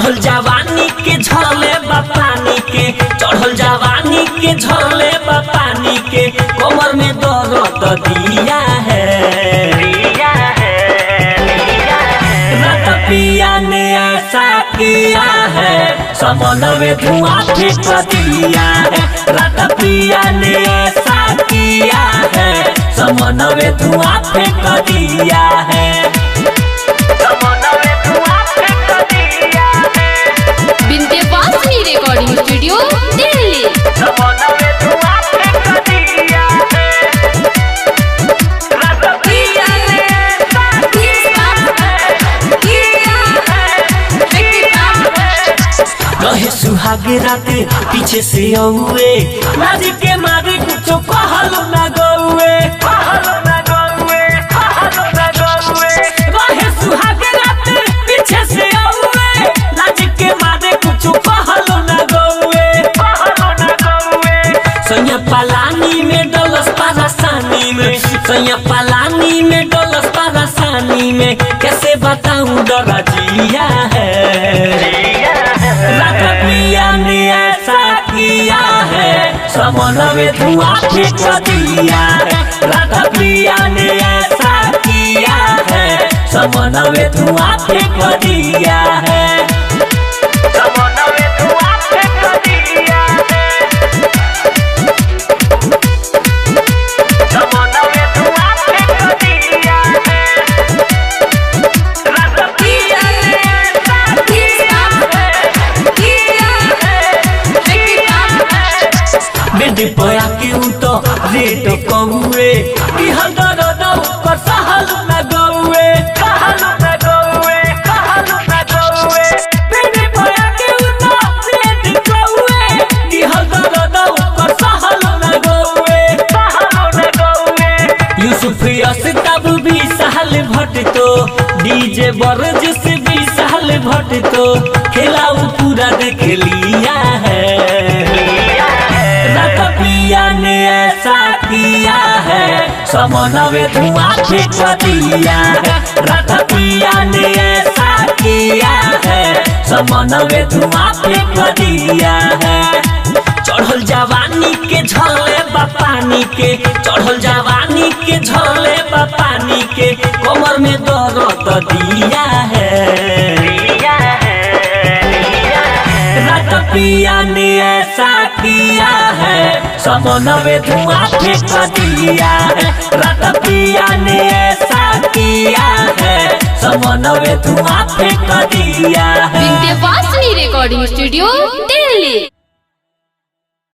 चढ़ल जवानी के झले पानी के, चढ़ल जवानी के झले पानी के, कमर में दर्द दिया है। रात पिया ने ऐसा किया है, समन में धुआं फेंक दिया है। रात पिया ने ऐसा किया है, समन में धुआं फेंक दिया है। Vindhyavasini recording studio Delhi. रहे सुहागे राते पीछे से औए, लाज के मारे कुछ कहल न गौए। रहे सुहागे राते पीछे से औए, लाज के मारे कुछ कहल न गौए। सैया पलानी में डलस परेशानी में, सैया पलानी में डलस परेशानी में, कैसे बताऊं डरा जिया है। रात पिया ने ऐसा किया है, समन में धुआं फेंक दिया है। रात पिया ने ऐसा किया है, समन में धुआं फेंक दिया है। बेटी पया के तो रेट कौए, कि हदर दौ कर सहल न गौए। बेटी पया के तो रेट कौए, कि हदर दौ कर सहल न गौए। यूसुफ अस्ताब भी सहल भट तो, डीजे बरज से भी सहल भट तो, खेलाऊ पूरा देख लिया है। रात पिया ने ऐसा किया है, समन में धुआं फेंक दिया है। रात पिया ने ऐसा किया है, समन में धुआं फेंक दिया है। चढ़ल जवानी के झले पानी के, चढ़ल जवानी के झले पानी के, कमर में दर्द दिया है। रात पिया ने ऐसा किया है, समन में धुआं फेंक दिया है। रात पिया ने ऐसा किया है, समन में धुआं फेंक दिया है। Vindhyavasini recording studio Delhi.